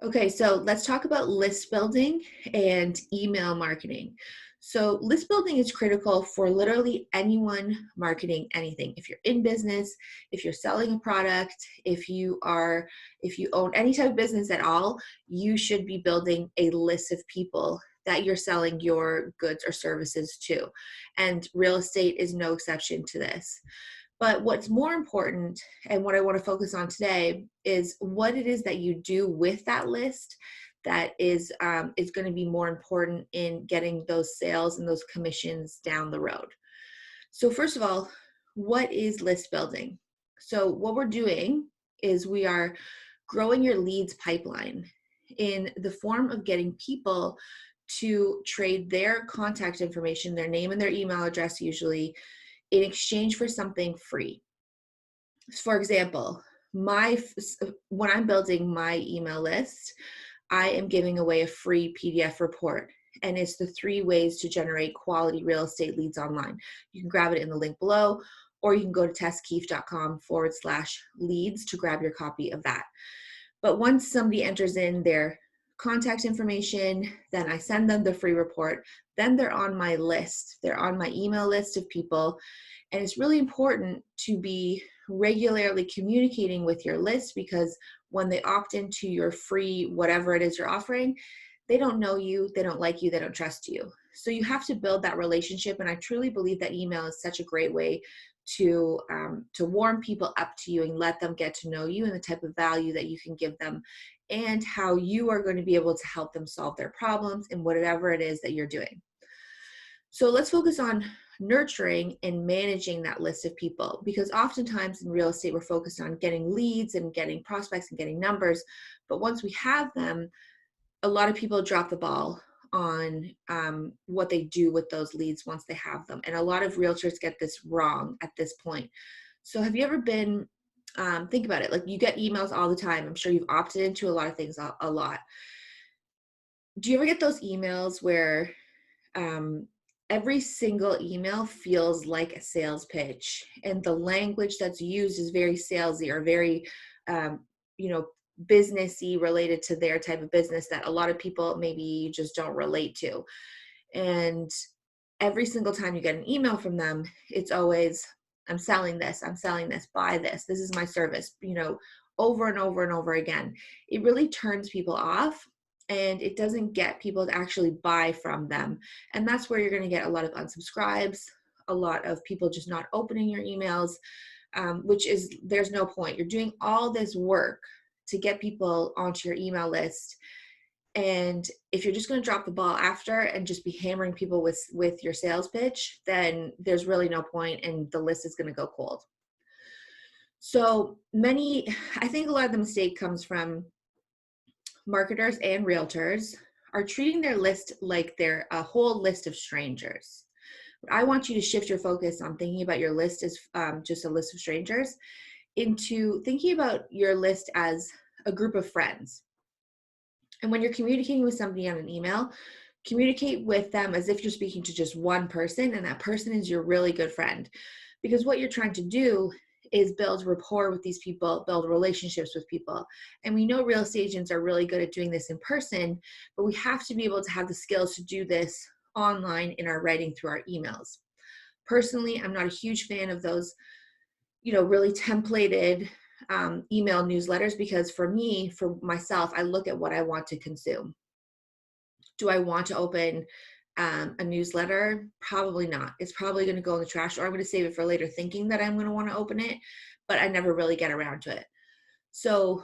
Okay, so let's talk about list building and email marketing. So, list building is critical for literally anyone marketing anything. If you're in business, if you're selling a product, if you own any type of business at all, you should be building a list of people that you're selling your goods or services to. And real estate is no exception to this. But what's more important, and what I want to focus on today, is what it is that you do with that list that is going to be more important in getting those sales and those commissions down the road. So first of all, what is list building? So what we're doing is we are growing your leads pipeline in the form of getting people to trade their contact information, their name and their email address usually, in exchange for something free. For example, when I'm building my email list, I am giving away a free PDF report, and it's the 3 ways to generate quality real estate leads online. You can grab it in the link below, or you can go to tesskeefe.com/leads to grab your copy of that. But once somebody enters in their contact information, then I send them the free report. Then they're on my list. They're on my email list of people. And it's really important to be regularly communicating with your list, because when they opt into your free whatever it is you're offering, they don't know you, they don't like you, they don't trust you. So you have to build that relationship. And I truly believe that email is such a great way to warm people up to you and let them get to know you and the type of value that you can give them and how you are going to be able to help them solve their problems in whatever it is that you're doing. So let's focus on nurturing and managing that list of people, because oftentimes in real estate, we're focused on getting leads and getting prospects and getting numbers. But once we have them, a lot of people drop the ball on what they do with those leads once they have them. And a lot of realtors get this wrong at this point. So have you ever been, think about it, like you get emails all the time. I'm sure you've opted into a lot of things a lot. Do you ever get those emails where um, every single email feels like a sales pitch, and the language that's used is very salesy or very, um, you know, businessy, related to their type of business that a lot of people maybe just don't relate to. And every single time you get an email from them, it's always, I'm selling this, buy this is my service, over and over and over again. It really turns people off, and it doesn't get people to actually buy from them. And that's where you're going to get a lot of unsubscribes, a lot of people just not opening your emails, which is, there's no point. You're doing all this work to get people onto your email list, and if you're just going to drop the ball after and just be hammering people with your sales pitch, then there's really no point, and the list is going to go cold. So I think a lot of the mistake comes from marketers and realtors are treating their list like they're a whole list of strangers. I want you to shift your focus on thinking about your list as just a list of strangers into thinking about your list as a group of friends. And when you're communicating with somebody on an email, communicate with them as if you're speaking to just one person, and that person is your really good friend. Because what you're trying to do is build rapport with these people, build relationships with people. And we know real estate agents are really good at doing this in person, but we have to be able to have the skills to do this online in our writing through our emails. Personally, I'm not a huge fan of those, really templated email newsletters, because for myself, I look at what I want to consume. Do I want to open a newsletter? Probably not. It's probably going to go in the trash, or I'm going to save it for later thinking that I'm going to want to open it, but I never really get around to it. So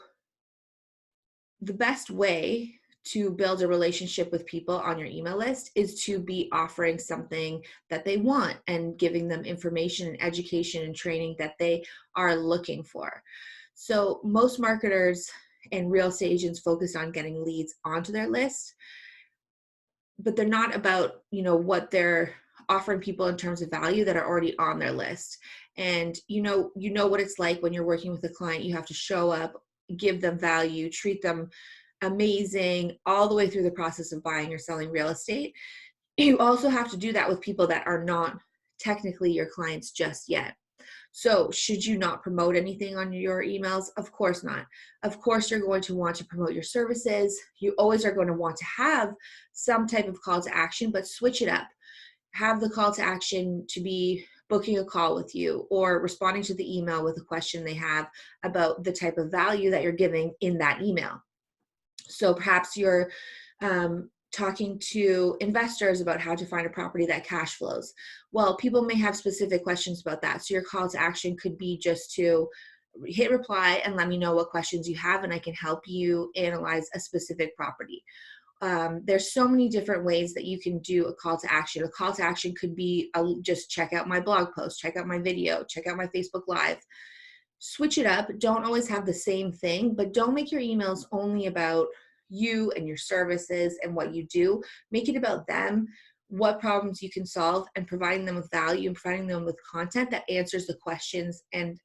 the best way to build a relationship with people on your email list is to be offering something that they want and giving them information and education and training that they are looking for. So most marketers and real estate agents focus on getting leads onto their list, but they're not about, what they're offering people in terms of value that are already on their list. And you know what it's like when you're working with a client. You have to show up, give them value, treat them amazing all the way through the process of buying or selling real estate. You also have to do that with people that are not technically your clients just yet. So should you not promote anything on your emails? Of course not. Of course, you're going to want to promote your services. You always are going to want to have some type of call to action, but switch it up. Have the call to action to be booking a call with you or responding to the email with a question they have about the type of value that you're giving in that email. So perhaps you're talking to investors about how to find a property that cash flows. Well, people may have specific questions about that. So your call to action could be just to hit reply and let me know what questions you have, and I can help you analyze a specific property. There's so many different ways that you can do a call to action. A call to action could be just check out my blog post, check out my video, check out my Facebook Live. Switch it up. Don't always have the same thing, but don't make your emails only about you and your services and what you do. Make it about them, what problems you can solve, and providing them with value and providing them with content that answers the questions and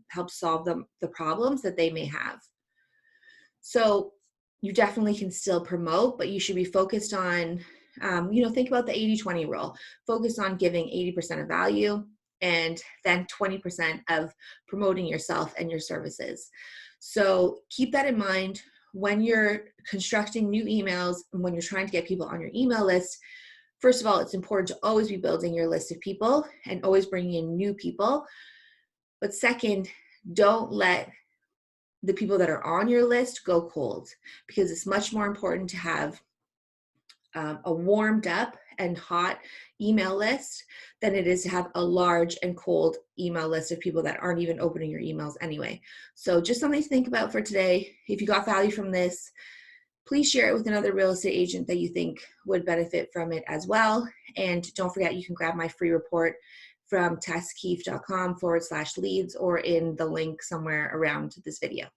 helps solve the problems that they may have. So you definitely can still promote, but you should be focused on, think about the 80-20 rule. Focus on giving 80% of value and then 20% of promoting yourself and your services. So keep that in mind when you're constructing new emails and when you're trying to get people on your email list. First of all, it's important to always be building your list of people and always bringing in new people. But second, don't let the people that are on your list go cold, because it's much more important to have a warmed up and hot email list than it is to have a large and cold email list of people that aren't even opening your emails anyway. So just something to think about for today. If you got value from this, please share it with another real estate agent that you think would benefit from it as well. And don't forget, you can grab my free report from tesskeefe.com/leads or in the link somewhere around this video.